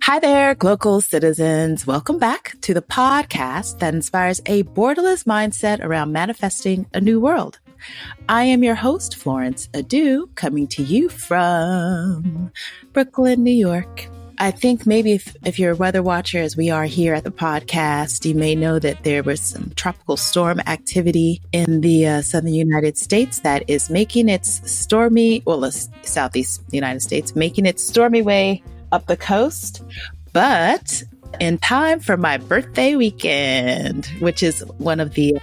Hi there, Glocal citizens. Welcome back to the podcast that inspires a borderless mindset around manifesting a new world. I am your host, Florence Adu, coming to you from Brooklyn, New York. I think maybe if you're a weather watcher, as we are here at the podcast, you may know that there was some tropical storm activity in the southern United States that is making its southeast United States, making its stormy way up the coast. But in time for my birthday weekend, which is one of the,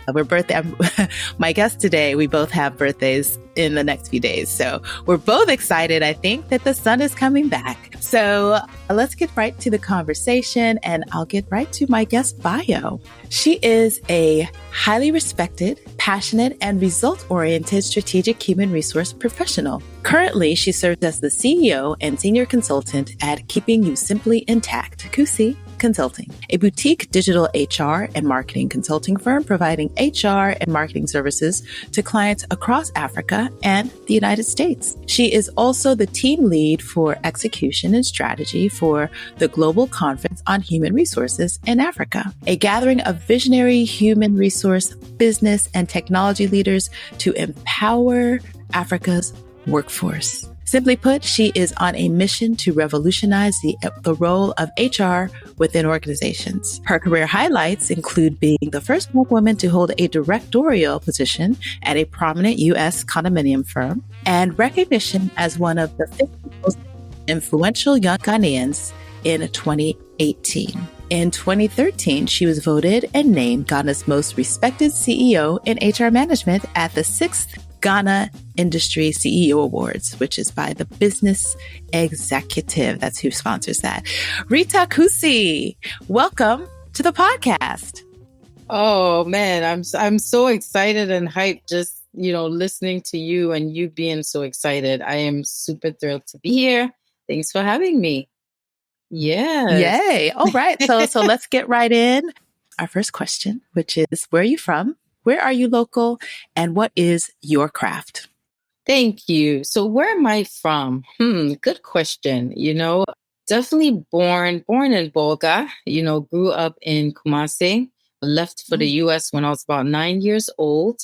my guest today, we both have birthdays in the next few days. So we're both excited, I think, that the sun is coming back. So let's get right to the conversation, and I'll get right to my guest bio. She is a highly respected, passionate, and result-oriented strategic human resource professional. Currently, she serves as the CEO and senior consultant at Keeping You Simply Intact, Kusi Consulting, a boutique digital HR and marketing consulting firm providing HR and marketing services to clients across Africa and the United States. She is also the team lead for execution and strategy for the Global Conference on Human Resources in Africa, a gathering of visionary human resource, business, and technology leaders to empower Africa's workforce. Simply put, she is on a mission to revolutionize the role of HR within organizations. Her career highlights include being the first Black woman to hold a directorial position at a prominent U.S. condominium firm, and recognition as one of the 50 most influential young Ghanaians in 2018. In 2013, she was voted and named Ghana's most respected CEO in HR management at the 6th Ghana Industry CEO Awards, which is by the Business Executive. That's who sponsors that. Rita Kusi, welcome to the podcast. Oh man, I'm so excited and hyped just, listening to you and you being so excited. I am super thrilled to be here. Thanks for having me. Yes. Yay. All right. So let's get right in. Our first question, which is, where are you from? Where are you local? And what is your craft? Thank you. So where am I from? Good question. Definitely born in Bolga, grew up in Kumasi, left for the US when I was about 9 years old.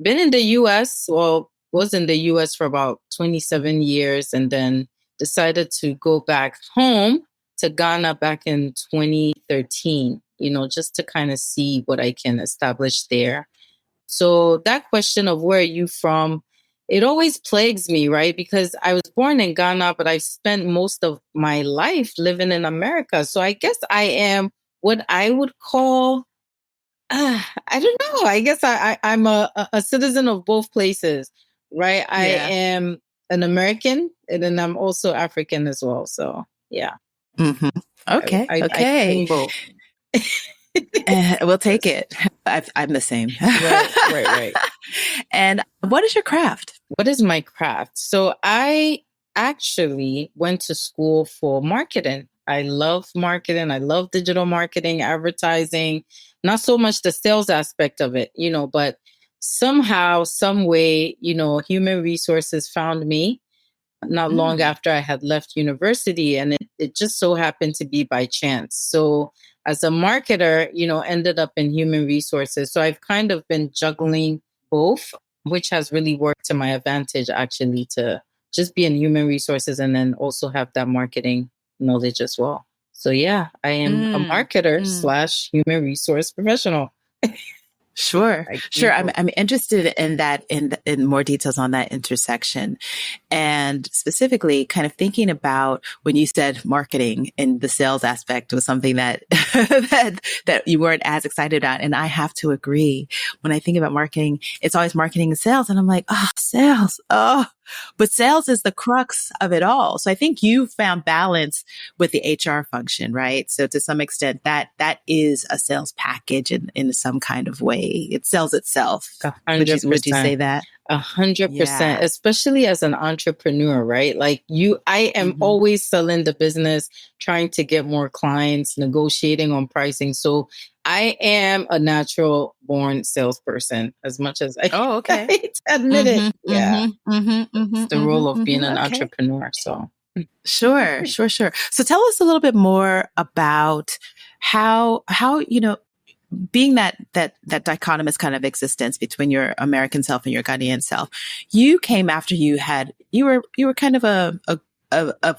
Been in the US, was in the US for about 27 years and then decided to go back home to Ghana back in 2013. Just to kind of see what I can establish there. So that question of where are you from, it always plagues me, right? Because I was born in Ghana, but I've spent most of my life living in America. So I guess I am what I would call, I don't know. I guess I'm a citizen of both places, right? Yeah. I am an American and then I'm also African as well. So yeah. Mm-hmm. Okay. Okay. We'll take it. I'm the same. Right. And what is your craft? What is my craft? So I actually went to school for marketing. I love marketing. I love digital marketing, advertising, not so much the sales aspect of it, but somehow, some way, human resources found me not long after I had left university. And it just so happened to be by chance. So as a marketer, ended up in human resources. So I've kind of been juggling both, which has really worked to my advantage, actually, to just be in human resources and then also have that marketing knowledge as well. So yeah, I am a marketer / human resource professional. Sure. I'm interested in that, in more details on that intersection. And specifically kind of thinking about when you said marketing and the sales aspect was something that, that you weren't as excited about. And I have to agree. When I think about marketing, it's always marketing and sales. And I'm like, sales. But sales is the crux of it all. So I think you found balance with the HR function, right? So to some extent, that is a sales package in some kind of way. It sells itself. 100%. Would you say that? 100%, Yeah. especially as an entrepreneur, right? Like I am Mm-hmm. always selling the business, trying to get more clients, negotiating on pricing. So I am a natural born salesperson, as much as I Oh, okay. hate to admit it. Mm-hmm. Yeah. Mm-hmm. Mm-hmm. It's Mm-hmm. the role of Mm-hmm. being Mm-hmm. an Okay. entrepreneur. So Sure, sure, sure. So tell us a little bit more about how, being that dichotomous kind of existence between your American self and your Ghanaian self, you came after you were kind of a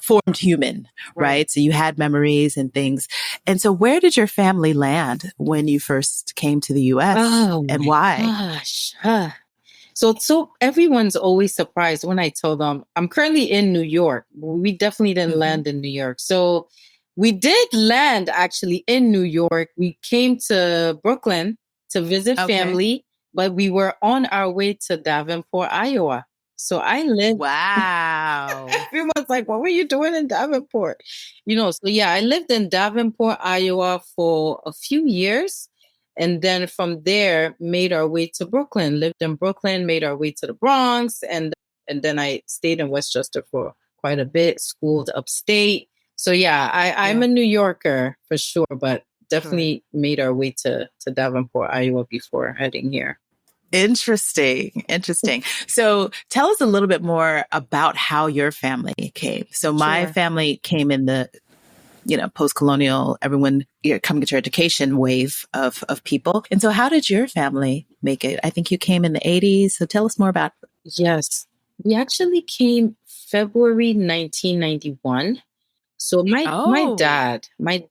formed human, right? So you had memories and things. And so where did your family land when you first came to the US oh and my why? gosh. So everyone's always surprised when I tell them I'm currently in New York. We definitely didn't Mm-hmm. land in New York. So we did land actually in New York. We came to Brooklyn to visit Okay. family, but we were on our way to Davenport, Iowa. So I lived. Wow. Everyone's like, what were you doing in Davenport? So yeah, I lived in Davenport, Iowa for a few years. And then from there, made our way to Brooklyn, lived in Brooklyn, made our way to the Bronx. And then I stayed in Westchester for quite a bit, schooled upstate. So yeah, I'm Yeah, a New Yorker for sure, but sure. definitely made our way to Davenport, Iowa before heading here. Interesting. Interesting. So tell us a little bit more about how your family came. So my Sure. family came in the, post-colonial, everyone coming to education wave of people. And so how did your family make it? I think you came in the 80s. So tell us more about. Yes. We actually came February 1991. So Oh, my okay.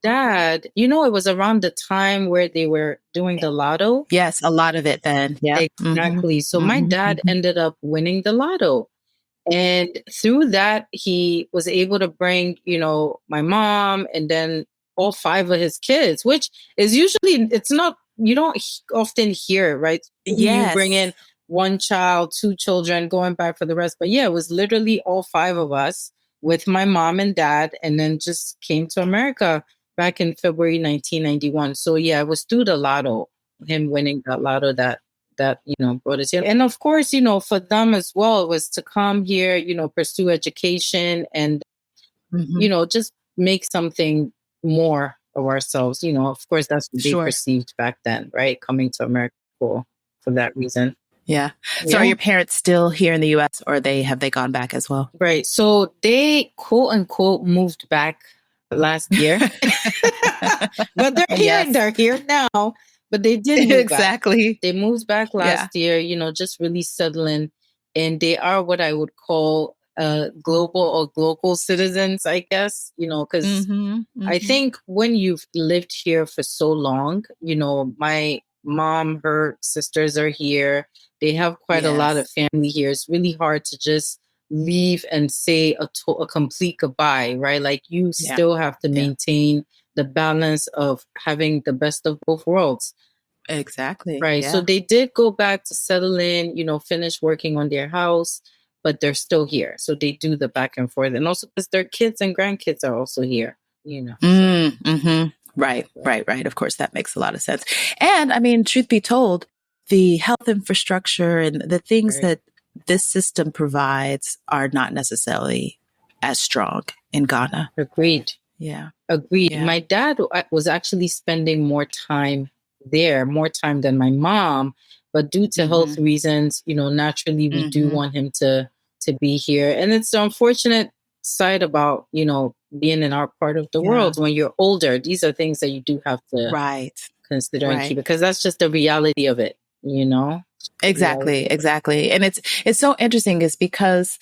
dad, it was around the time where they were doing the lotto. Yes, a lot of it then. Yep. Mm-hmm. Exactly. So my Mm-hmm. dad Mm-hmm. ended up winning the lotto. And through that, he was able to bring, my mom and then all five of his kids, which is usually, it's not, you don't often hear, right? Maybe you bring Yes. in one child, two children, going back for the rest. But yeah, it was literally all five of us with my mom and dad, and then just came to America back in February 1991. So yeah, it was through the lotto, him winning that lotto that brought us here. And of course, for them as well, it was to come here, pursue education and Mm-hmm. just make something more of ourselves. Of course, that's what they Sure. perceived back then, right? Coming to America for that reason. Yeah. So are Yeah. your parents still here in the US or have they gone back as well? Right. So they quote unquote moved back last year. But they're here. Yes. They're here now. But they did move back. Exactly. They moved back Yeah. last year, just really settling. And they are what I would call global or local citizens, I guess, because Mm-hmm. I Mm-hmm. think when you've lived here for so long, my mom, her sisters are here. They have quite a lot of Yes. family here. It's really hard to just leave and say a complete goodbye, right? Like you Yeah. still have to Yeah. maintain the balance of having the best of both worlds. Exactly. Right. So Yeah. they did go back to settle in, finish working on their house, but they're still here. So they do the back and forth. And also because their kids and grandkids are also here. So Mm-hmm. Right. Right. Right. Of course, that makes a lot of sense. And I mean, truth be told, the health infrastructure and the things right. that this system provides are not necessarily as strong in Ghana. Agreed. Yeah. Agreed. Yeah. My dad was actually spending more time there, more time than my mom, but due to Mm-hmm. health reasons, naturally we do Mm-hmm. want him to be here. And it's the unfortunate side about, being in our part of the Yeah. world when you're older. These are things that you do have to Right. consider and Right. keep because that's just the reality of it, The Exactly. reality of it. Exactly. And it's so interesting is because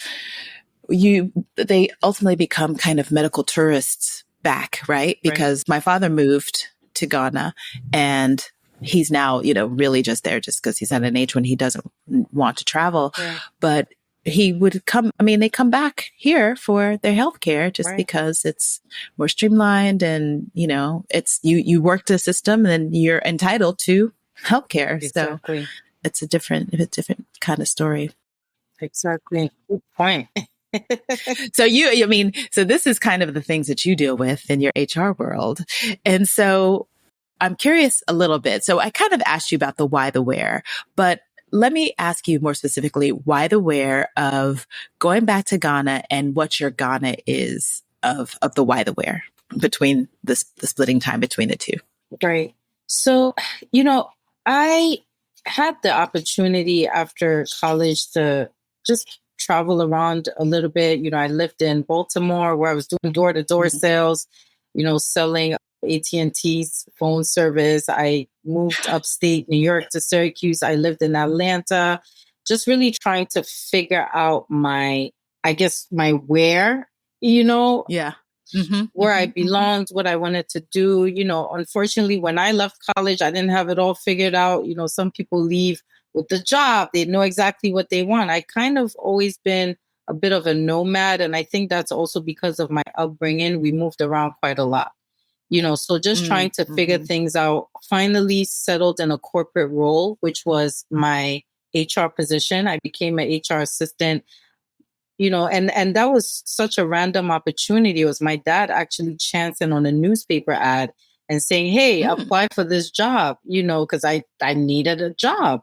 they ultimately become kind of medical tourists back, right? Right. Because my father moved to Ghana and he's now, really just there just because he's at an age when he doesn't want to travel. Right. But he would come, I mean, they come back here for their healthcare just Right. because it's more streamlined and, it's you work the system and you're entitled to healthcare. Exactly. So it's a different kind of story. Exactly. Good point. So so this is kind of the things that you deal with in your HR world. And so I'm curious a little bit. So I kind of asked you about the why, the where, but let me ask you more specifically why the where of going back to Ghana and what your Ghana is of the why the where between the splitting time between the two. Right. So, you know, I had the opportunity after college to just travel around a little bit. You know, I lived in Baltimore where I was doing door-to-door sales, you know, selling AT&T's phone service. I moved upstate New York to Syracuse. I lived in Atlanta, just really trying to figure out I guess, my where, you know, Yeah. where I belonged, what I wanted to do. You know, unfortunately, when I left college, I didn't have it all figured out. You know, some people leave with the job, they know exactly what they want. I kind of always been a bit of a nomad. And I think that's also because of my upbringing. We moved around quite a lot. You know, so just trying to figure things out, finally settled in a corporate role, which was my HR position. I became an HR assistant, you know, and that was such a random opportunity. It was my dad actually chancing on a newspaper ad and saying, hey, apply for this job, you know, because I needed a job.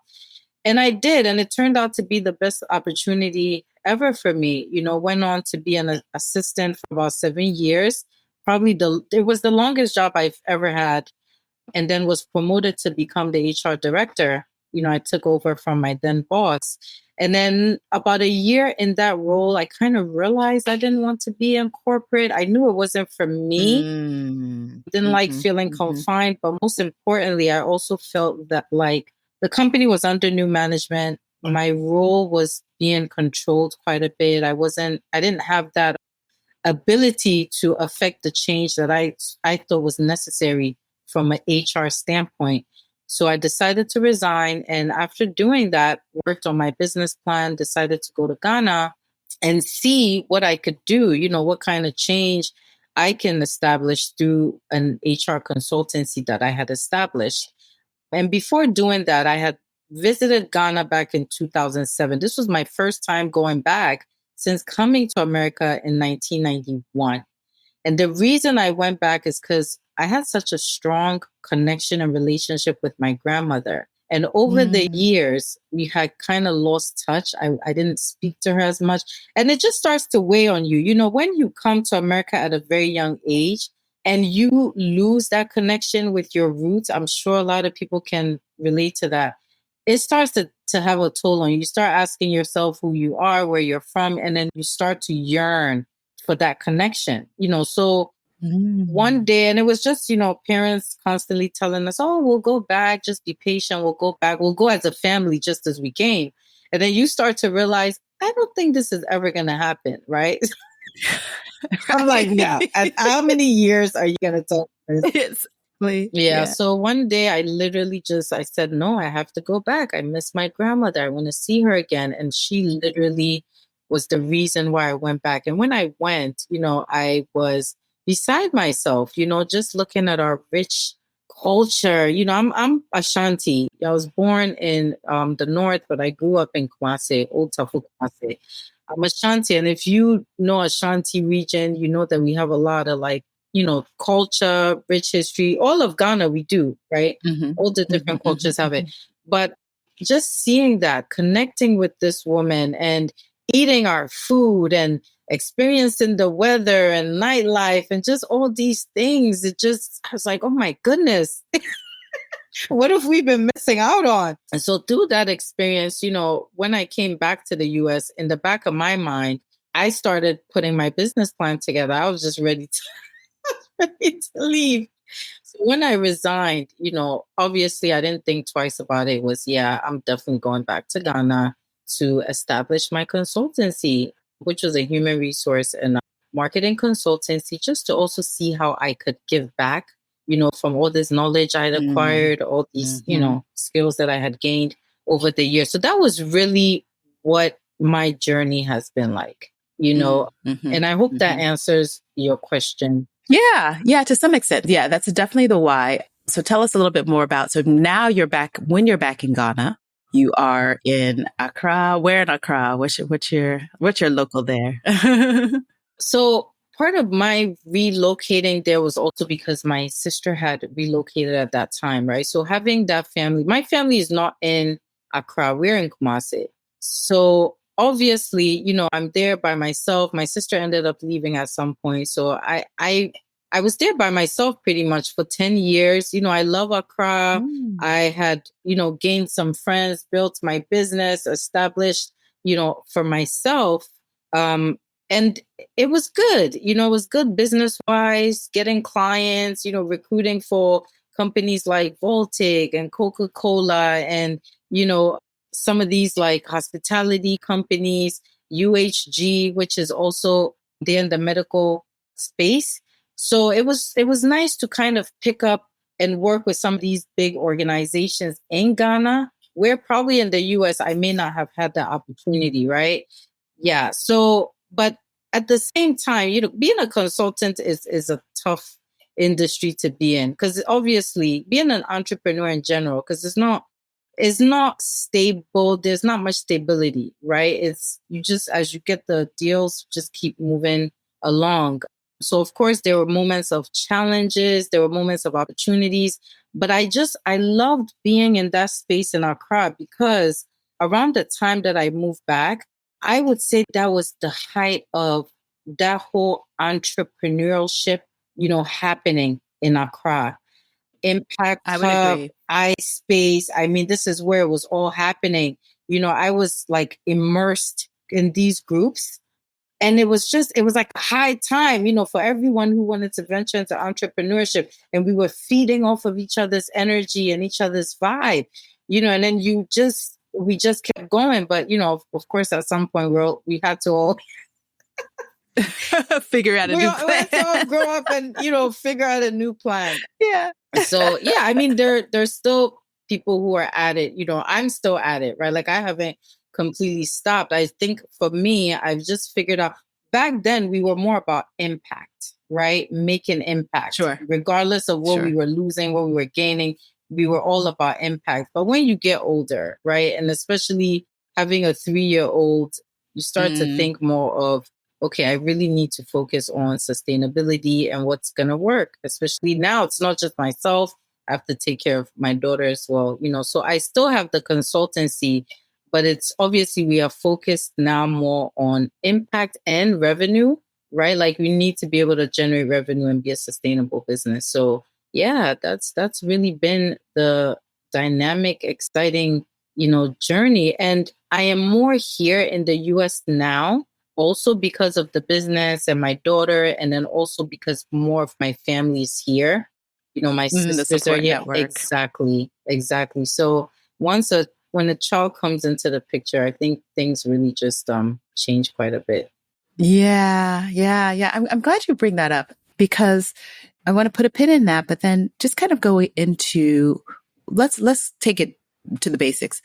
And I did. And it turned out to be the best opportunity ever for me. You know, went on to be an assistant for about 7 years. It was the longest job I've ever had, and then was promoted to become the HR director. You know, I took over from my then boss. And then about a year in that role, I kind of realized I didn't want to be in corporate. I knew it wasn't for me. Didn't like feeling confined. But most importantly, I also felt that like the company was under new management. My role was being controlled quite a bit. I didn't have that ability to affect the change that I thought was necessary from an HR standpoint. So I decided to resign. And after doing that, worked on my business plan, decided to go to Ghana and see what I could do, you know, what kind of change I can establish through an HR consultancy that I had established. And before doing that, I had visited Ghana back in 2007. This was my first time going back since coming to America in 1991. And the reason I went back is because I had such a strong connection and relationship with my grandmother. And over the years, we had kind of lost touch. I didn't speak to her as much. And it just starts to weigh on you. You know, when you come to America at a very young age and you lose that connection with your roots, I'm sure a lot of people can relate to that. It starts to have a toll on you. You start asking yourself who you are, where you're from, and then you start to yearn for that connection, you know. So one day, and it was just, you know, parents constantly telling us, oh, we'll go back, just be patient, we'll go back, we'll go as a family just as we came. And then you start to realize, I don't think this is ever going to happen, right? I'm like, yeah, and how many years are you going to talk this? Yeah. So one day I said, no, I have to go back. I miss my grandmother. I want to see her again. And she literally was the reason why I went back. And when I went, you know, I was beside myself, you know, just looking at our rich culture. You know, I'm Ashanti. I was born in the north, but I grew up in Kumasi, Old Tafu Kumasi. I'm Ashanti. And if you know Ashanti region, you know that we have a lot of like, you know, culture, rich history, all of Ghana we do, right? All the different cultures have it. But just seeing that, connecting with this woman and eating our food and experiencing the weather and nightlife and just all these things, I was like, oh my goodness, what have we been missing out on? And so through that experience, you know, when I came back to the US, in the back of my mind, I started putting my business plan together. I was just ready to leave. So when I resigned, you know, obviously I didn't think twice about it. It was, yeah, I'm definitely going back to Ghana to establish my consultancy, which was a human resource and a marketing consultancy, just to also see how I could give back, you know, from all this knowledge I had acquired, all these, you know, skills that I had gained over the years. So that was really what my journey has been like, you know, and I hope that answers your question. Yeah, to some extent. Yeah, that's definitely the why. So tell us a little bit more about, so now you're back, when you're back in Ghana, you are in Accra. Where in Accra? What's your local there? So part of my relocating there was also because my sister had relocated at that time, right? So having that family, my family is not in Accra. We're in Kumasi. So obviously, I'm there by myself. My sister ended up leaving at some point. So I was there by myself pretty much for 10 years. I love Accra. Mm. I had, gained some friends, built my business, established, for myself. And it was good. It was good business wise, getting clients, recruiting for companies like Voltic and Coca-Cola and, you know, some of these like hospitality companies, UHG, which is also there in the medical space. So it was nice to kind of pick up and work with some of these big organizations in Ghana, where probably in the US I may not have had that opportunity, right? Yeah. So, but at the same time, being a consultant is a tough industry to be in, because obviously being an entrepreneur in general, because it's not stable. There's not much stability, right? It's you just, as you get the deals, just keep moving along. So of course there were moments of challenges, there were moments of opportunities, but I loved being in that space in Accra, because around the time that I moved back, I would say that was the height of that whole entrepreneurship, happening in Accra. Impact I would Hub, agree. iSpace. I mean, this is where it was all happening. I was like immersed in these groups. And it was like a high time, for everyone who wanted to venture into entrepreneurship. And we were feeding off of each other's energy and each other's vibe, and then we just kept going. But, of course, at some point we had to all Figure out a new we plan. had to all grow up and, figure out a new plan. Yeah. So yeah, I mean, there's still people who are at it. I'm still at it, right? Like I haven't completely stopped. I think for me, I've just figured out, back then we were more about impact, right? Making impact, Sure. regardless of what we Sure. were losing, what we were gaining. We were all about impact. But when you get older, right, and especially having a 3-year-old, you start to Mm. think more of, okay, I really need to focus on sustainability and what's going to work. Especially now, it's not just myself. I have to take care of my daughter as well, So I still have the consultancy, but it's obviously we are focused now more on impact and revenue, right? Like we need to be able to generate revenue and be a sustainable business. So yeah, that's really been the dynamic, exciting, journey. And I am more here in the US now, also because of the business and my daughter, and then also because more of my family is here. My The sisters are support here. network. Exactly, exactly. So when a child comes into the picture, I think things really just change quite a bit. Yeah. Yeah. Yeah. I'm glad you bring that up, because I want to put a pin in that, but then just kind of go into, let's take it to the basics.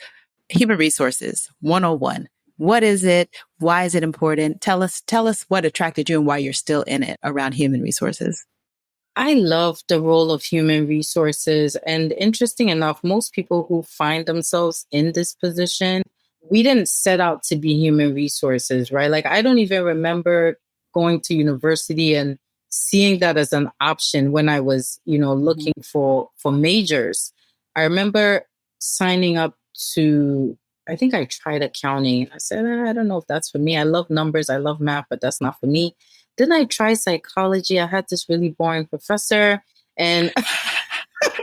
Human resources 101. What is it? Why is it important? Tell us what attracted you and why you're still in it around human resources. I love the role of human resources. And interesting enough, most people who find themselves in this position, we didn't set out to be human resources, right? Like, I don't even remember going to university and seeing that as an option when I was, looking for majors. I remember signing up to, I think I tried accounting. I said, I don't know if that's for me. I love numbers, I love math, but that's not for me. Then I tried psychology. I had this really boring professor. And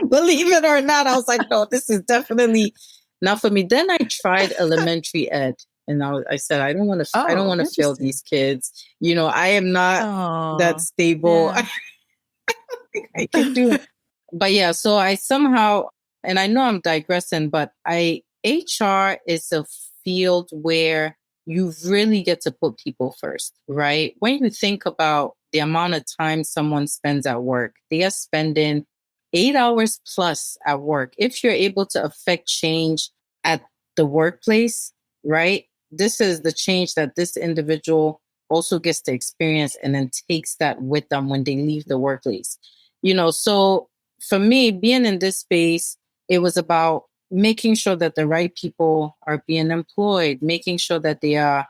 believe it or not, I was like, no, this is definitely not for me. Then I tried elementary ed. And I said, I don't Oh, want to fail interesting. these kids. I am not that Oh, stable. yeah. I can do it. But yeah, so I somehow, and I know I'm digressing, but HR is a field where you really get to put people first, right? When you think about the amount of time someone spends at work, they are spending 8 hours plus at work. If you're able to affect change at the workplace, right? This is the change that this individual also gets to experience and then takes that with them when they leave the workplace. So for me, being in this space, it was about making sure that the right people are being employed, making sure that they are,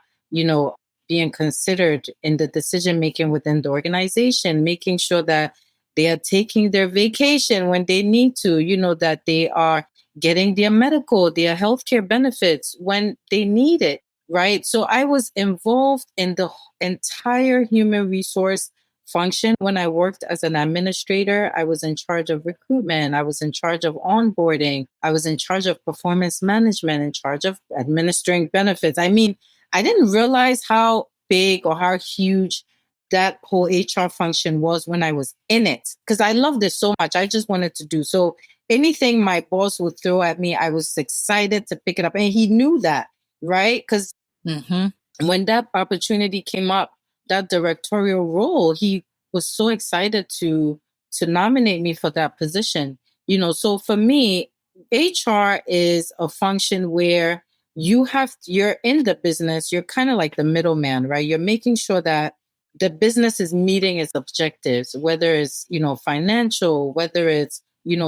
being considered in the decision making within the organization, making sure that they are taking their vacation when they need to, that they are getting their medical, their healthcare benefits when they need it, right? So I was involved in the entire human resource function. When I worked as an administrator, I was in charge of recruitment, I was in charge of onboarding, I was in charge of performance management, in charge of administering benefits. I mean, I didn't realize how big or how huge that whole HR function was when I was in it, because I loved it so much. I just wanted to do so. Anything my boss would throw at me, I was excited to pick it up. And he knew that, right? Because when that opportunity came up, that directorial role, he was so excited to nominate me for that position. So for me, HR is a function where you're in the business, you're kind of like the middleman, right? You're making sure that the business is meeting its objectives, whether it's, financial, whether it's,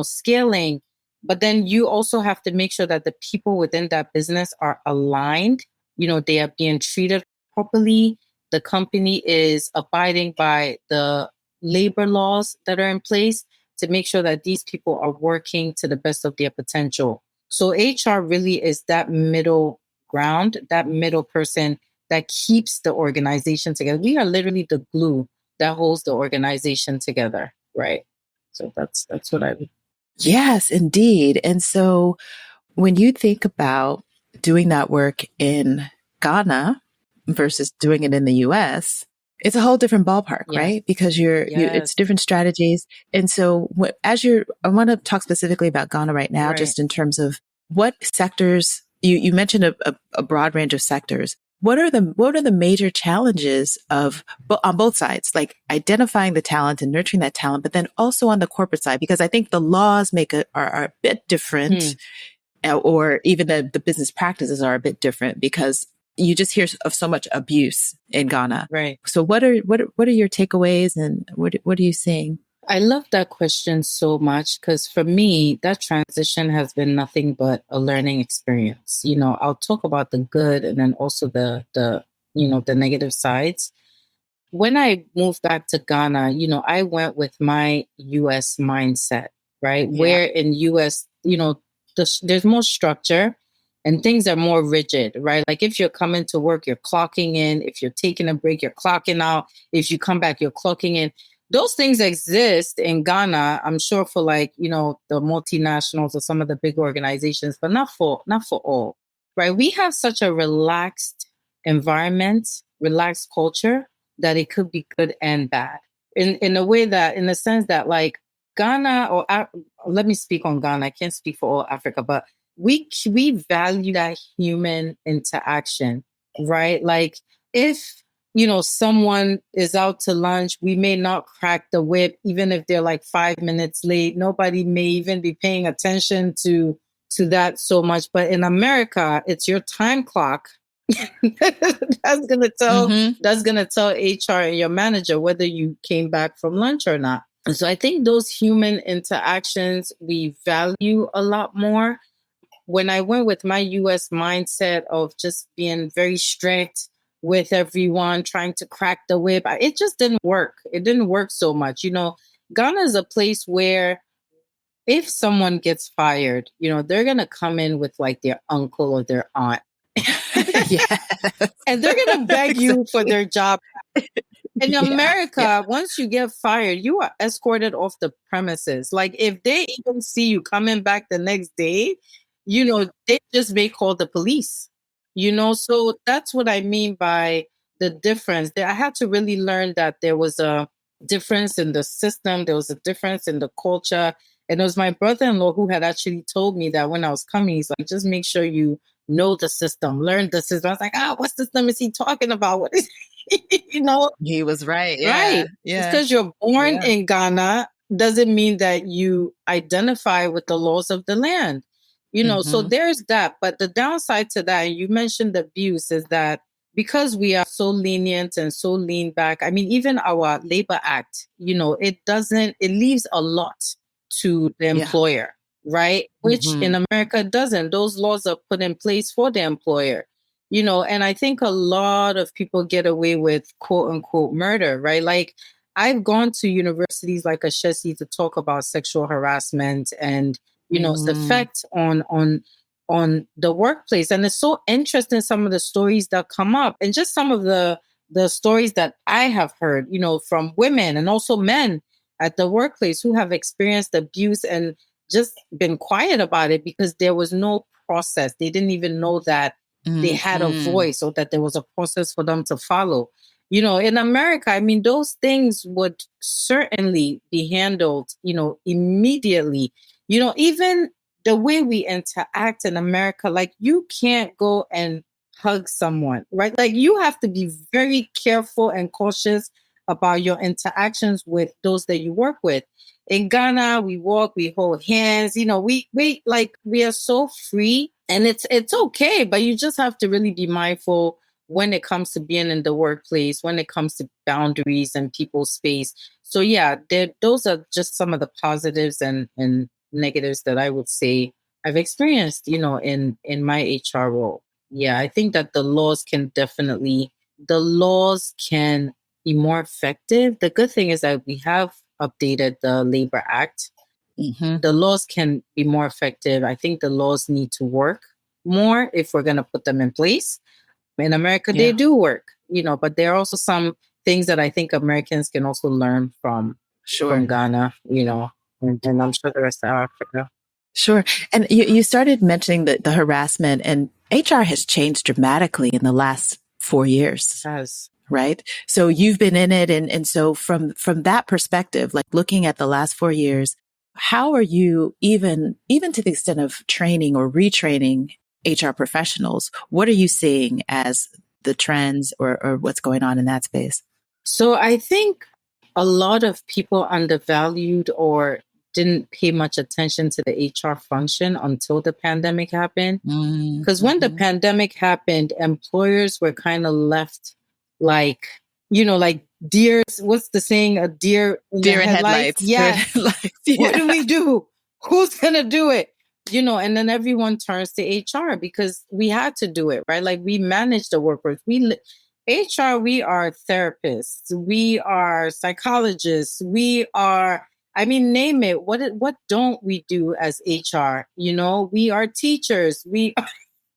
scaling. But then you also have to make sure that the people within that business are aligned, they are being treated properly. The company is abiding by the labor laws that are in place to make sure that these people are working to the best of their potential. So HR really is that middle ground, that middle person that keeps the organization together. We are literally the glue that holds the organization together, right? So that's what I would. Yes, indeed. And so when you think about doing that work in Ghana versus doing it in the US, it's a whole different ballpark, Yes. right? Because it's different strategies. And so I want to talk specifically about Ghana right now, Right. just in terms of what sectors you mentioned a broad range of sectors. What are the major challenges on both sides, like identifying the talent and nurturing that talent, but then also on the corporate side, because I think the laws are a bit different, or even the business practices are a bit different, because you just hear of so much abuse in Ghana. Right. So what are your takeaways, and what are you seeing? I love that question so much, because for me, that transition has been nothing but a learning experience. I'll talk about the good and then also the the negative sides. When I moved back to Ghana, I went with my US mindset, right? Yeah. Where in US, there's more structure and things are more rigid, right? Like if you're coming to work, you're clocking in. If you're taking a break, you're clocking out. If you come back, you're clocking in. Those things exist in Ghana, I'm sure, for like, the multinationals or some of the big organizations, but not for all, right? We have such a relaxed environment, relaxed culture, that it could be good and bad in a way that, in the sense that, like, Ghana, or let me speak on Ghana. I can't speak for all Africa, but we value that human interaction, right? Like if, someone is out to lunch, we may not crack the whip, even if they're like 5 minutes late. Nobody may even be paying attention to that so much. But in America, it's your time clock. that's gonna tell HR and your manager whether you came back from lunch or not. And so I think those human interactions we value a lot more. When I went with my US mindset of just being very strict with everyone, trying to crack the whip, it just didn't work. It didn't work so much. Ghana is a place where if someone gets fired, they're going to come in with like their uncle or their aunt. And they're going to beg you for their job. In America, once you get fired, you are escorted off the premises. Like if they even see you coming back the next day, they just may call the police. So that's what I mean by the difference. I had to really learn that there was a difference in the system. There was a difference in the culture. And it was my brother-in-law who had actually told me that when I was coming, he's like, just make sure you know the system, learn the system. I was like, what system is he talking about? What is He was right. Yeah. Right. Yeah. Just because you're born in Ghana doesn't mean that you identify with the laws of the land. So there's that. But the downside to that, and you mentioned abuse, is that because we are so lenient and so lean back, I mean, even our Labor Act, it leaves a lot to the employer, right? Which in America doesn't. Those laws are put in place for the employer. And I think a lot of people get away with quote unquote murder, right? Like I've gone to universities like Ashesi to talk about sexual harassment and, its effect on the workplace. And it's so interesting, some of the stories that come up, and just some of the stories that I have heard, from women and also men at the workplace who have experienced abuse and just been quiet about it because there was no process. They didn't even know that they had a voice or that there was a process for them to follow. In America, I mean, those things would certainly be handled, immediately. Even the way we interact in America, like you can't go and hug someone, right? Like you have to be very careful and cautious about your interactions with those that you work with. In Ghana, we walk, we hold hands, we are so free, and it's okay, but you just have to really be mindful when it comes to being in the workplace, when it comes to boundaries and people's space. So yeah, those are just some of the positives and negatives that I would say I've experienced, in my HR role. Yeah, I think that the laws can be more effective. The good thing is that we have updated the Labor Act. The laws can be more effective. I think the laws need to work more if we're going to put them in place. In America, they do work, but there are also some things that I think Americans can also learn from Ghana, and I'm sure the rest of Africa. Sure. And you started mentioning the harassment, and HR has changed dramatically in the last 4 years. It has. Right. So you've been in it. And so from that perspective, like looking at the last 4 years, how are you even to the extent of training or retraining HR professionals? What are you seeing as the trends or what's going on in that space? So I think a lot of people undervalued or didn't pay much attention to the HR function until the pandemic happened. Because when the pandemic happened, employers were kind of left like deers. What's the saying? A deer in the headlights. Yeah. What do we do? Who's going to do it? And then everyone turns to HR because we had to do it, right? Like we manage the workforce. HR, we are therapists. We are psychologists. We are, name it. What don't we do as HR? We are teachers.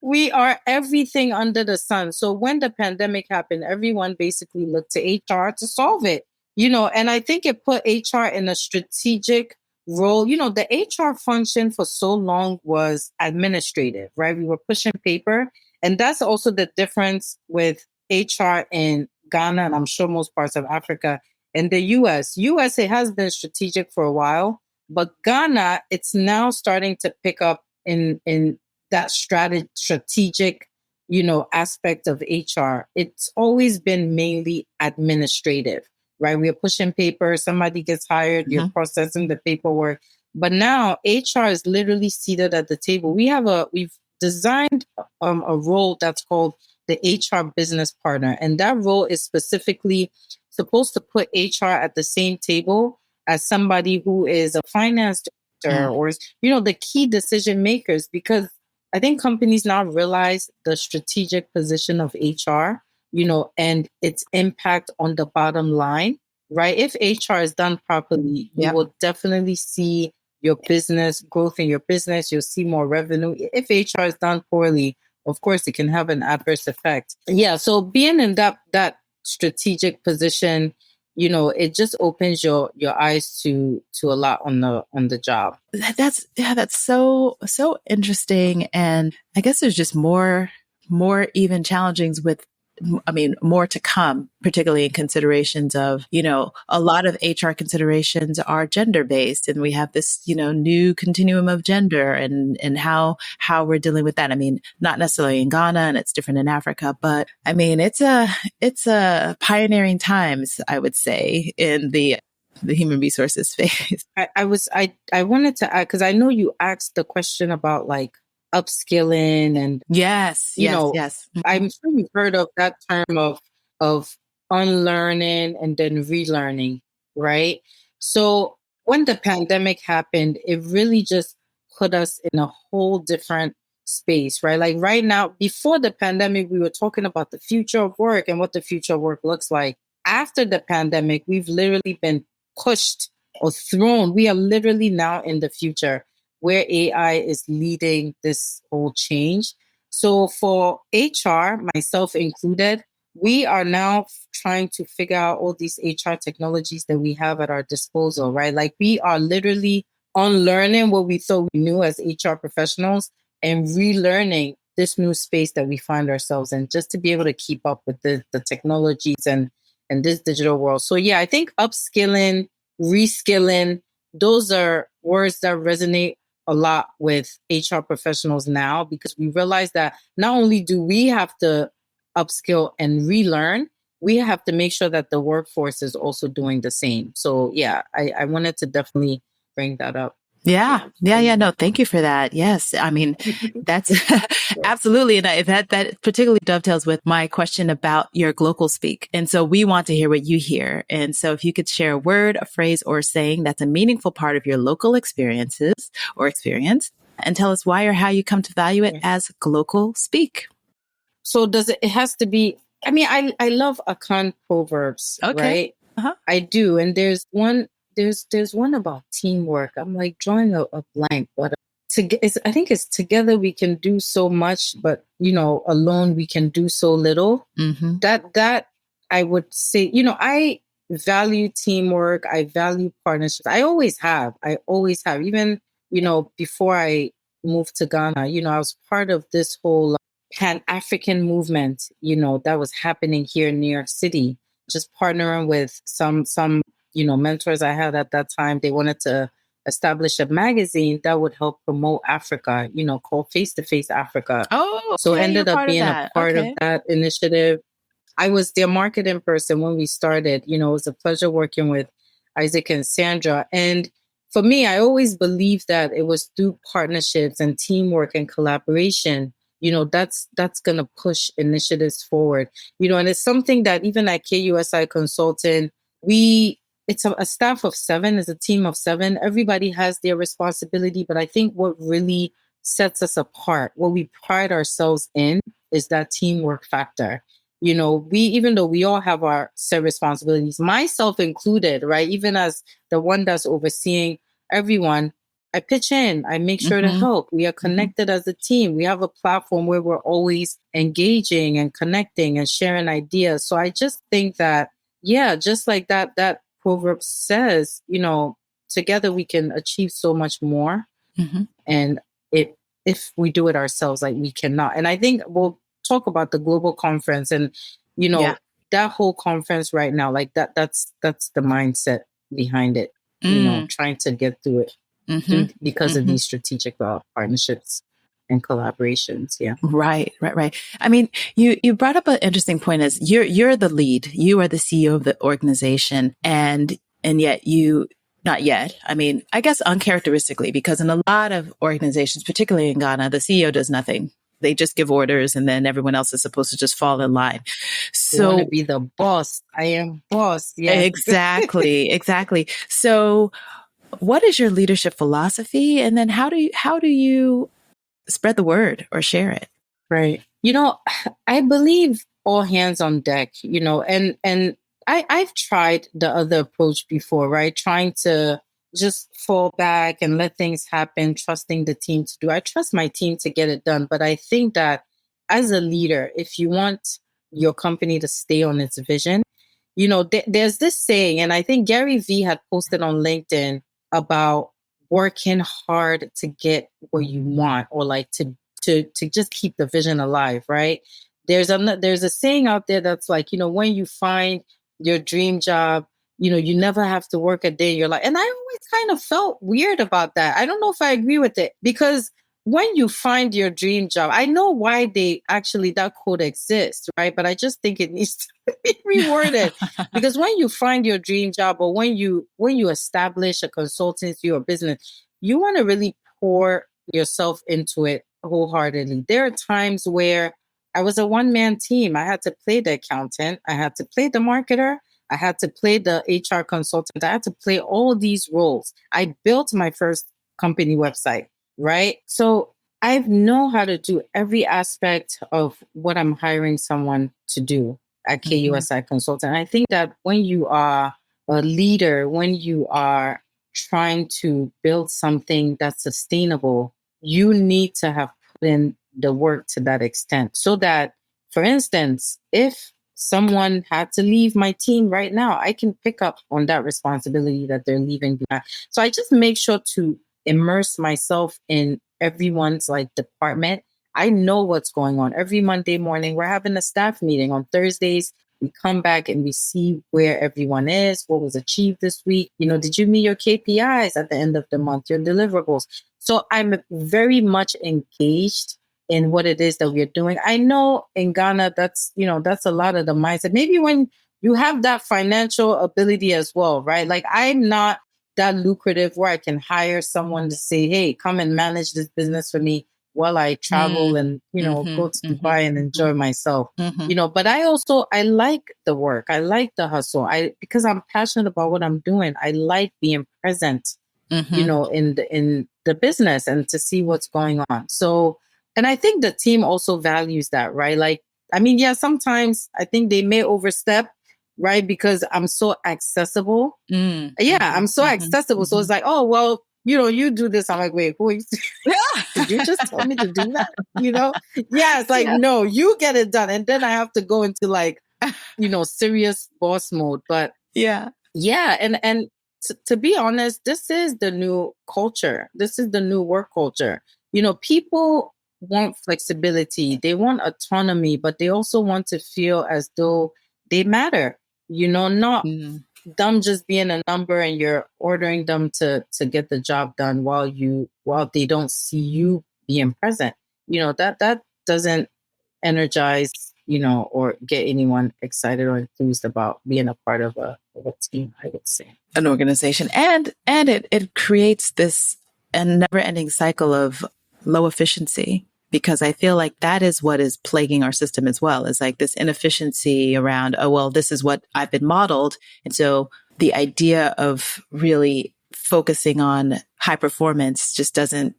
We are everything under the sun. So when the pandemic happened, everyone basically looked to HR to solve it, and I think it put HR in a strategic role. The HR function for so long was administrative, right? We were pushing paper. And that's also the difference with HR in Ghana, and I'm sure most parts of Africa. In the US, it has been strategic for a while, but Ghana, it's now starting to pick up in that strategic, aspect of HR. It's always been mainly administrative, right? We are pushing paper, somebody gets hired, you're processing the paperwork. But now HR is literally seated at the table. We've designed a role that's called the HR business partner. And that role is specifically supposed to put HR at the same table as somebody who is a finance director or, the key decision makers, because I think companies now realize the strategic position of HR, and its impact on the bottom line, right? If HR is done properly, you will definitely see your business growth in your business. You'll see more revenue. If HR is done poorly, of course, it can have an adverse effect. Yeah. So being in that strategic position, it just opens your eyes to a lot on the job. That's so interesting. And I guess there's just more even challengings with, more to come, particularly in considerations of, a lot of HR considerations are gender based, and we have this, new continuum of gender and how we're dealing with that. Not necessarily in Ghana, and it's different in Africa, but it's a pioneering times, I would say, in the human resources space. I wanted to add, because I know you asked the question about like upskilling and yes. I'm sure you've heard of that term of unlearning and then relearning, right? So when the pandemic happened, it really just put us in a whole different space, right? Like right now, before the pandemic, we were talking about the future of work and what the future of work looks like. After the pandemic, we've literally been pushed or thrown. We are literally now in the future where AI is leading this whole change. So for HR, myself included, we are now trying to figure out all these HR technologies that we have at our disposal, right? Like we are literally unlearning what we thought we knew as HR professionals and relearning this new space that we find ourselves in, just to be able to keep up with the technologies and this digital world. So yeah, I think upskilling, reskilling, those are words that resonate a lot with HR professionals now, because we realize that not only do we have to upskill and relearn, we have to make sure that the workforce is also doing the same. So yeah, I wanted to definitely bring that up. Yeah. No, thank you for that. Yes. I mean, that's absolutely. And that particularly dovetails with my question about your Glocal speak. And so we want to hear what you hear. And so if you could share a word, a phrase, or saying that's a meaningful part of your local experiences or experience, and tell us why or how you come to value it as Glocal speak. So it has to be, I mean, I love Akan proverbs, right? Uh-huh. I do. And there's one about teamwork. I'm like drawing a blank, but I think it's together we can do so much, but alone we can do so little. Mm-hmm. That I would say, I value teamwork. I value partnerships. I always have. Even, before I moved to Ghana, I was part of this whole Pan-African movement, that was happening here in New York City, just partnering with some mentors I had at that time. They wanted to establish a magazine that would help promote Africa, called Face to Face Africa. Oh, okay. So ended up being a part of that initiative. I was their marketing person when we started. It was a pleasure working with Isaac and Sandra. And for me, I always believed that it was through partnerships and teamwork and collaboration, that's going to push initiatives forward, and it's something that even at KUSI Consulting, it's a staff of 7, it's a team of 7. Everybody has their responsibility. But I think what really sets us apart, what we pride ourselves in, is that teamwork factor. Even though we all have our set responsibilities, myself included, right? Even as the one that's overseeing everyone, I pitch in, I make sure to help. We are connected as a team. We have a platform where we're always engaging and connecting and sharing ideas. So I just think that, yeah, just like that proverb says, together we can achieve so much more. And if we do it ourselves, like we cannot. And I think we'll talk about the global conference and, that whole conference right now, like that's the mindset behind it, trying to get through it. Because of these strategic partnerships and collaborations. Yeah. Right. I mean, you brought up an interesting point as you're the lead, you are the CEO of the organization, and yet not yet. I mean, I guess uncharacteristically, because in a lot of organizations, particularly in Ghana, the CEO does nothing. They just give orders and then everyone else is supposed to just fall in line. So you want to be the boss. I am boss. Yeah. Exactly. So what is your leadership philosophy? And then how do you spread the word or share it? Right. I believe all hands on deck, and I've tried the other approach before, right? Trying to just fall back and let things happen, trusting the team to do. I trust my team to get it done. But I think that as a leader, if you want your company to stay on its vision, there's this saying, and I think Gary Vee had posted on LinkedIn about working hard to get what you want, or like to just keep the vision alive, right? There's a saying out there that's like, when you find your dream job, you never have to work a day in your life. And I always kind of felt weird about that. I don't know if I agree with it, because when you find your dream job, I know why that quote exists, right? But I just think it needs to be reworded. Because when you find your dream job, or when you establish a consultancy or business, you want to really pour yourself into it wholeheartedly. There are times where I was a one-man team. I had to play the accountant, I had to play the marketer, I had to play the HR consultant, I had to play all these roles. I built my first company website, right? So I know how to do every aspect of what I'm hiring someone to do at KUSI Consultant. I think that when you are a leader, when you are trying to build something that's sustainable, you need to have put in the work to that extent so that, for instance, if someone had to leave my team right now, I can pick up on that responsibility that they're leaving behind. So I just make sure to immerse myself in everyone's like department. I know what's going on. Every Monday morning, we're having a staff meeting. On Thursdays, we come back and we see where everyone is, what was achieved this week. Did you meet your KPIs at the end of the month, your deliverables? So I'm very much engaged in what it is that we're doing. I know in Ghana, that's a lot of the mindset. Maybe when you have that financial ability as well, right? Like I'm not that lucrative where I can hire someone to say, hey, come and manage this business for me while I travel and, go to Dubai and enjoy myself. But I like the work. I like the hustle. Because I'm passionate about what I'm doing. I like being present, in the business and to see what's going on. So, and I think the team also values that, right? Like, I mean, yeah, sometimes I think they may overstep, right? Because I'm so accessible. I'm so accessible. So it's like, oh, well, you do this. I'm like, wait, who is did you just tell me to do that? Yeah, it's like, no, you get it done. And then I have to go into like, serious boss mode. But yeah. And to be honest, this is the new culture. This is the new work culture. People want flexibility. They want autonomy, but they also want to feel as though they matter, not them just being a number and you're ordering them to get the job done while they don't see you being present. That doesn't energize, or get anyone excited or enthused about being a part of a team, I would say. An organization. And it creates this a never ending cycle of low efficiency. Because I feel like that is what is plaguing our system as well, is like this inefficiency around, oh, well, this is what I've been modeled. And so the idea of really focusing on high performance just doesn't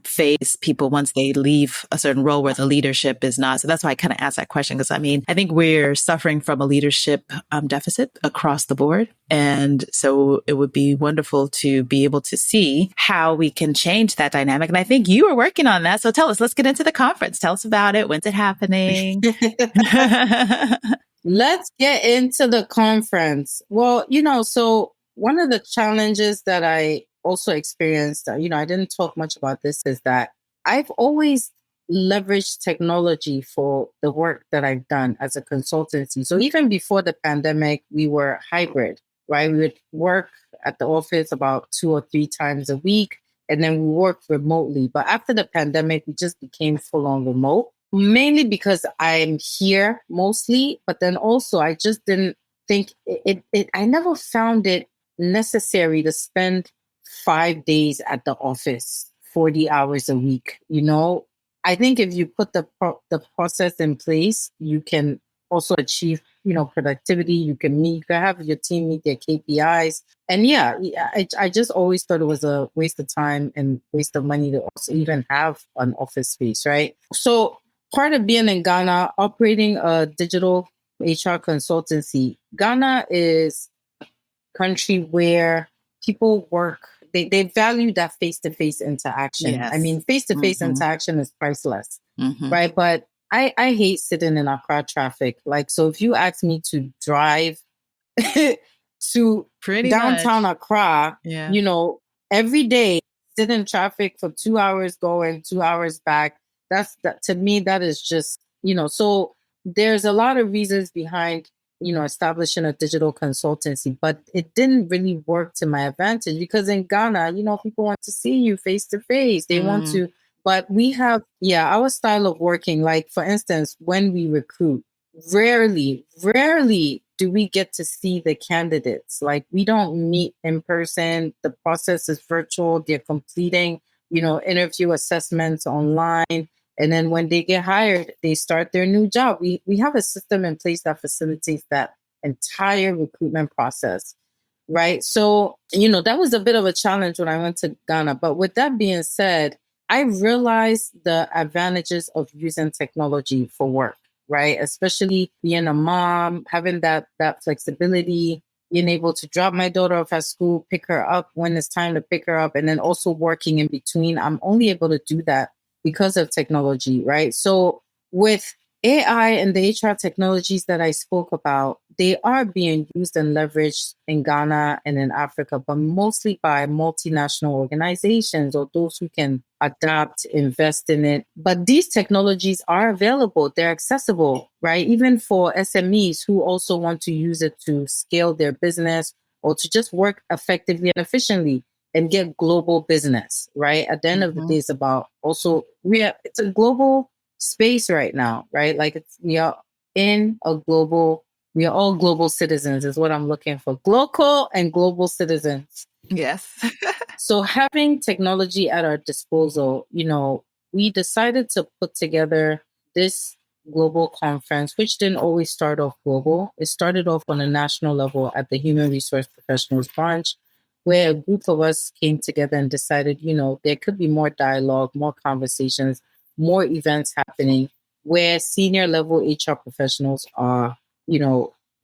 phase people once they leave a certain role where the leadership is not. So that's why I kind of asked that question, because I mean, I think we're suffering from a leadership deficit across the board. And so it would be wonderful to be able to see how we can change that dynamic. And I think you are working on that. So tell us, let's get into the conference. Tell us about it. When's it happening? Let's get into the conference. Well, so one of the challenges that I also experienced, I didn't talk much about this, is that I've always leveraged technology for the work that I've done as a consultancy. So even before the pandemic, we were hybrid, right? We would work at the office about 2 or 3 times a week, and then we worked remotely. But after the pandemic, we just became full on remote, mainly because I'm here mostly, but then also I just didn't think I never found it necessary to spend 5 days at the office, 40 hours a week. I think if you put the process in place, you can also achieve, productivity. You can have your team meet their KPIs. And I just always thought it was a waste of time and waste of money to also even have an office space, right? So part of being in Ghana, operating a digital HR consultancy, Ghana is a country where people work. They value that face-to-face interaction. Yes. I mean, face-to-face interaction is priceless, right? But I hate sitting in Accra traffic. Like, so if you ask me to drive to Pretty downtown much. Accra, every day, sit in traffic for 2 hours going, 2 hours back, to me, that is just, so there's a lot of reasons behind establishing a digital consultancy, but it didn't really work to my advantage because in Ghana, people want to see you face to face. They want to, but we have, our style of working. Like, for instance, when we recruit, rarely do we get to see the candidates. Like, we don't meet in person. The process is virtual. They're completing, interview assessments online. And then when they get hired, they start their new job. We have a system in place that facilitates that entire recruitment process, right? So, that was a bit of a challenge when I went to Ghana. But with that being said, I realized the advantages of using technology for work, right? Especially being a mom, having that flexibility. being able to drop my daughter off at school, pick her up when it's time to pick her up, and then also working in between. I'm only able to do that because of technology, right? So with AI and the HR technologies that I spoke about, they are being used and leveraged in Ghana and in Africa, but mostly by multinational organizations or those who can adapt, invest in it. But these technologies are available, they're accessible, right? Even for SMEs who also want to use it to scale their business or to just work effectively and efficiently and get global business, right? At the end of the day, it's about also, it's a global space right now, right? Like we are in a global, we are all global citizens, is what I'm looking for. Glocal and global citizens. Yes. So having technology at our disposal, we decided to put together this global conference, which didn't always start off global. It started off on a national level at the Human Resource Professionals branch, where a group of us came together and decided, there could be more dialogue, more conversations, more events happening where senior level HR professionals are,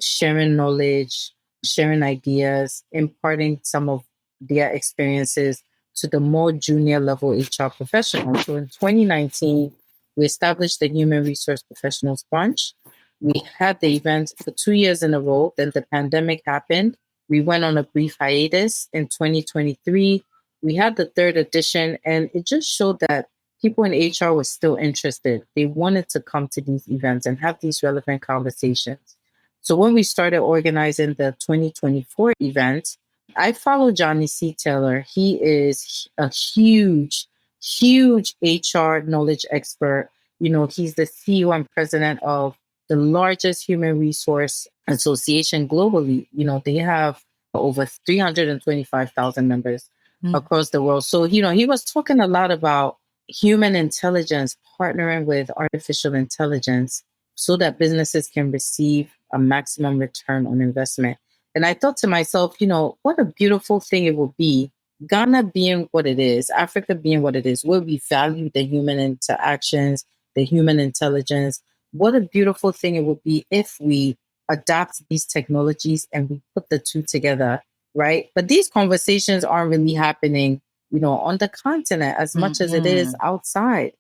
sharing knowledge, sharing ideas, imparting some of their experiences to the more junior level HR professionals. So in 2019, we established the Human Resource Professionals Branch. We had the event for 2 years in a row. Then the pandemic happened. We went on a brief hiatus in 2023. We had the third edition, and it just showed that people in HR were still interested. They wanted to come to these events and have these relevant conversations. So when we started organizing the 2024 event, I follow Johnny C. Taylor. He is a huge, huge HR knowledge expert. He's the CEO and president of the largest human resource association globally. They have over 325,000 members across the world. So, he was talking a lot about human intelligence partnering with artificial intelligence so that businesses can receive a maximum return on investment. And I thought to myself, what a beautiful thing it would be. Ghana being what it is, Africa being what it is, where we value the human interactions, the human intelligence. What a beautiful thing it would be if we adapt these technologies and we put the two together, right? But these conversations aren't really happening, on the continent as much as it is outside,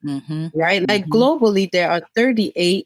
right? Like globally, there are 38%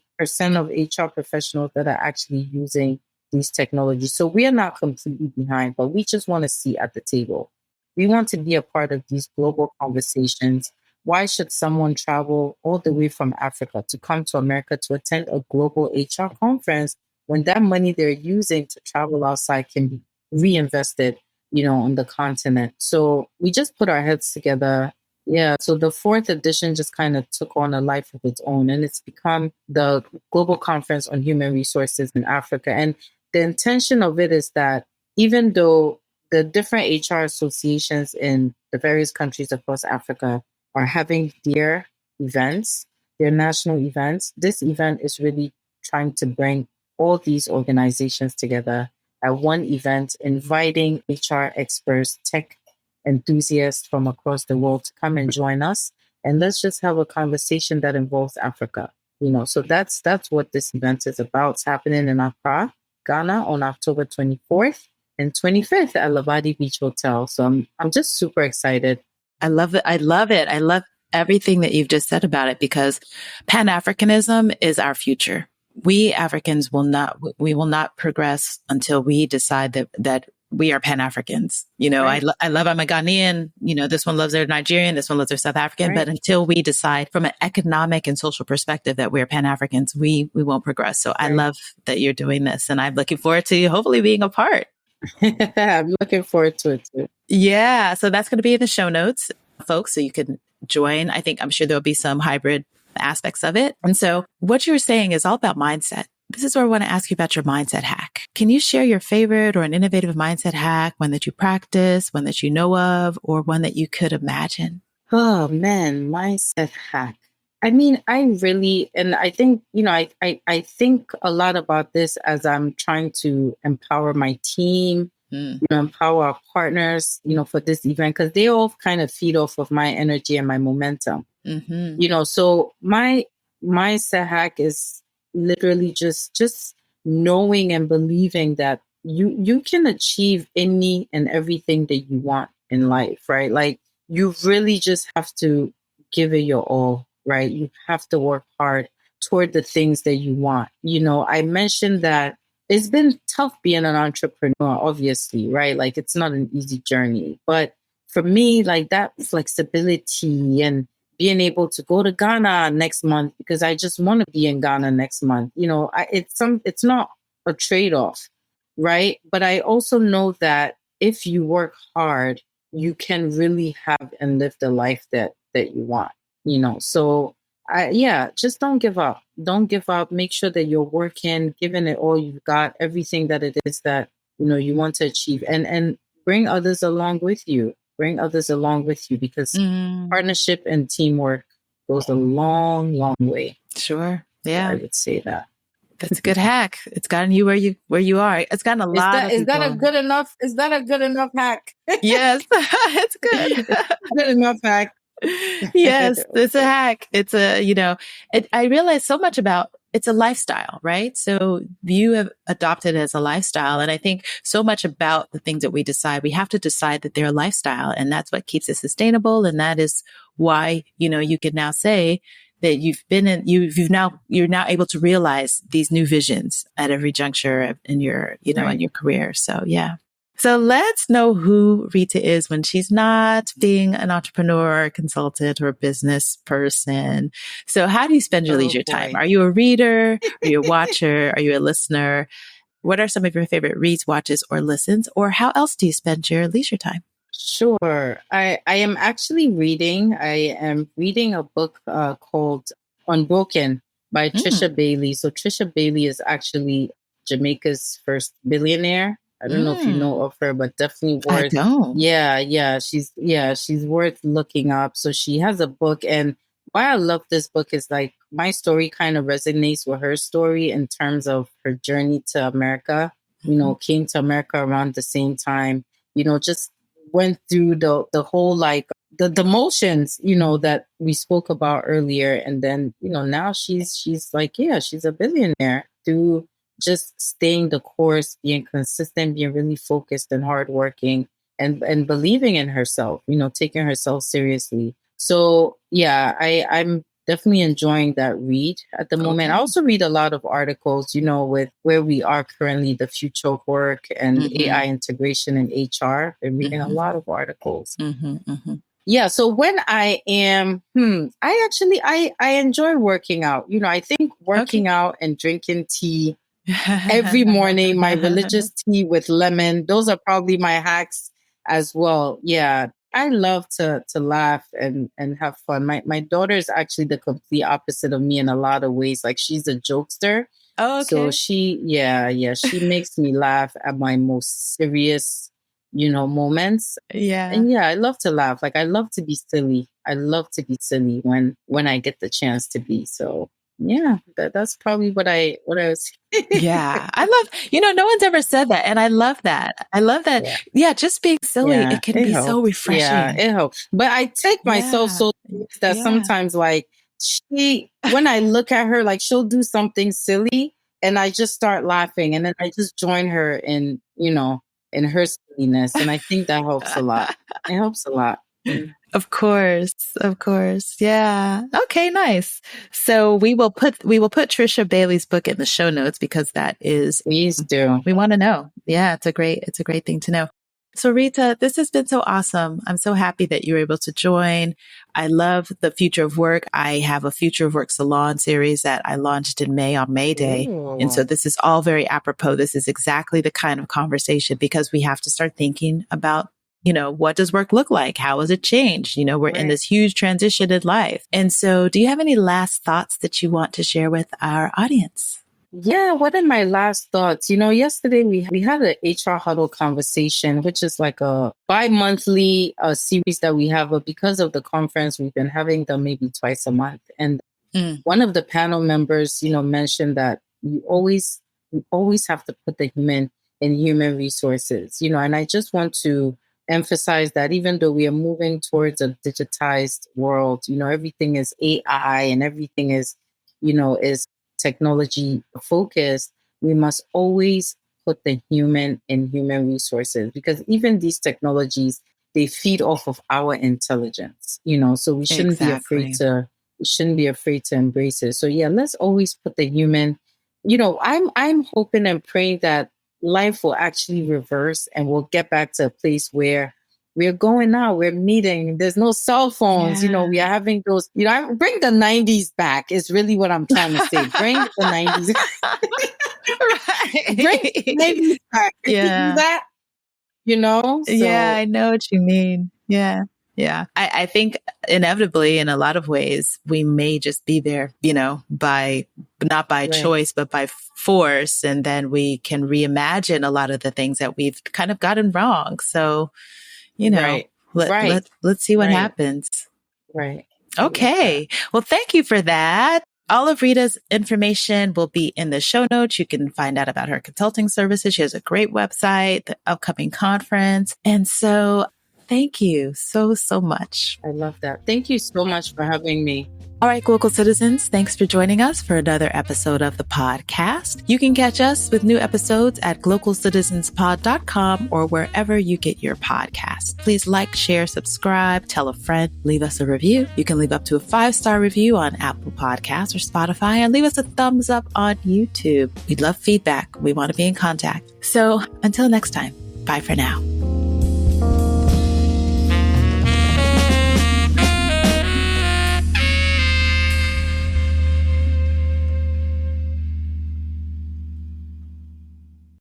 of HR professionals that are actually using these technologies. So we are not completely behind, but we just want to see at the table. We want to be a part of these global conversations. Why should someone travel all the way from Africa to come to America to attend a global HR conference when that money they're using to travel outside can be reinvested, on the continent? So we just put our heads together. Yeah, so the fourth edition just kind of took on a life of its own, and it's become the Global Conference on Human Resources in Africa. And the intention of it is that even though the different HR associations in the various countries across Africa are having their events, their national events, this event is really trying to bring all these organizations together at one event, inviting HR experts, tech enthusiasts from across the world to come and join us. And let's just have a conversation that involves Africa. So that's what this event is about. It's happening in Accra, Ghana on October 24th and 25th at Lavadi Beach Hotel. So I'm just super excited. I love it. I love it. I love everything that you've just said about it, because Pan-Africanism is our future. We Africans will not progress until we decide that we are Pan-Africans. Right. I love, I'm a Ghanaian, this one loves their Nigerian, this one loves their South African, right. But until we decide from an economic and social perspective that we're Pan-Africans, we won't progress. So right. I love that you're doing this, and I'm looking forward to hopefully being a part. I'm looking forward to it too. Yeah. So that's going to be in the show notes, folks, so you can join. I'm sure there'll be some hybrid aspects of it. And so what you were saying is all about mindset. This is where I want to ask you about your mindset hack. Can you share your favorite or an innovative mindset hack, one that you practice, one that you know of, or one that you could imagine? Oh man, mindset hack. I mean, I really, and I think, I think a lot about this as I'm trying to empower my team, empower our partners, for this event, because they all kind of feed off of my energy and my momentum. So my mindset hack is literally just knowing and believing that you can achieve any and everything that you want in life, right? Like you really just have to give it your all, right? You have to work hard toward the things that you want. I mentioned that it's been tough being an entrepreneur, obviously, right? Like it's not an easy journey. But for me, like that flexibility and being able to go to Ghana next month because I just want to be in Ghana next month. It's not a trade-off, right? But I also know that if you work hard, you can really have and live the life that you want. So just don't give up. Don't give up. Make sure that you're working, giving it all you've got, everything that it is that you want to achieve, and bring others along with you. Bring others along with you because partnership and teamwork goes a long, long way. Sure. Yeah. I would say that. That's a good hack. It's gotten you where you are. It's gotten a lot of people. Is that a good enough hack? Yes, it's good. Good enough hack. Yes, it's a hack. It's I realize so much about it's a lifestyle, right? So you have adopted it as a lifestyle. And I think so much about the things that we decide, we have to decide that they're a lifestyle, and that's what keeps it sustainable. And that is why, you can now say that you're now able to realize these new visions at every juncture in your, in your career. So yeah. So let's know who Rita is when she's not being an entrepreneur, consultant, or a business person. So how do you spend your leisure time? Are you a reader? Are you a watcher? Are you a listener? What are some of your favorite reads, watches, or listens? Or how else do you spend your leisure time? Sure. I am actually reading. I am reading a book called Unbroken by Trisha Bailey. So Trisha Bailey is actually Jamaica's first billionaire. I don't know if you know of her, but definitely worth. I don't. Yeah. She's worth looking up. So she has a book, and why I love this book is like my story kind of resonates with her story in terms of her journey to America. Came to America around the same time. Just went through the whole like the motions, that we spoke about earlier, and then now she's like she's a billionaire through just staying the course, being consistent, being really focused and hardworking, and believing in herself, taking herself seriously. So I'm definitely enjoying that read at the moment. I also read a lot of articles, with where we are currently, the future of work and AI integration in HR. I'm reading a lot of articles. Yeah. So when I am, I enjoy working out. I think working out and drinking tea every morning, my religious tea with lemon, those are probably my hacks as well. Yeah. I love to laugh and have fun. My daughter is actually the complete opposite of me in a lot of ways. Like she's a jokester. Oh, okay. So she makes me laugh at my most serious, moments. Yeah. And I love to laugh. Like I love to be silly. I love to be silly when I get the chance to be. So yeah, that's probably what I was. Yeah. I love, no one's ever said that. And I love that. Yeah. Just being silly. Yeah, it can be so refreshing. Yeah, it helps. But I take myself so that sometimes like when I look at her, like she'll do something silly and I just start laughing, and then I just join her in her silliness. And I think that helps a lot. It helps a lot. Of course. Yeah. Okay, nice. So we will put Trisha Bailey's book in the show notes because that is, please do. We want to know. Yeah, it's a great thing to know. So Rita, this has been so awesome. I'm so happy that you were able to join. I love the Future of Work. I have a Future of Work Salon series that I launched in May on May Day. Ooh. And so this is all very apropos. This is exactly the kind of conversation because we have to start thinking about, what does work look like? How has it changed? We're in this huge transition in life. And so do you have any last thoughts that you want to share with our audience? Yeah, what are my last thoughts? Yesterday we had an HR huddle conversation, which is like a bi-monthly series that we have. But because of the conference, we've been having them maybe twice a month. And one of the panel members, mentioned that you always have to put the human in human resources, and I just want to emphasize that even though we are moving towards a digitized world, everything is AI and everything is technology focused, we must always put the human in human resources, because even these technologies, they feed off of our intelligence, so Exactly. we shouldn't be afraid to embrace it. So yeah, let's always put the human, I'm hoping and praying that life will actually reverse and we'll get back to a place where we're going out, we're meeting, there's no cell phones, Yeah. we are having those, bring the 90s back is really what I'm trying to say. Bring the 90s. Bring the 90s back. Can you do Yeah. that? Yeah, So I know what you mean. Yeah. Yeah. I think inevitably, in a lot of ways, we may just be there, by not by right. choice, but by force. And then we can reimagine a lot of the things that we've kind of gotten wrong. So, Right. let's see what Right. happens. Right. I love Okay. Well, thank you for that. All of Rita's information will be in the show notes. You can find out about her consulting services. She has a great website, the upcoming conference. And so thank you so, so much. I love that. Thank you so much for having me. All right, Glocal citizens, thanks for joining us for another episode of the podcast. You can catch us with new episodes at glocalcitizenspod.com or wherever you get your podcasts. Please like, share, subscribe, tell a friend, leave us a review. You can leave up to a 5-star review on Apple Podcasts or Spotify and leave us a thumbs up on YouTube. We'd love feedback. We want to be in contact. So until next time, bye for now.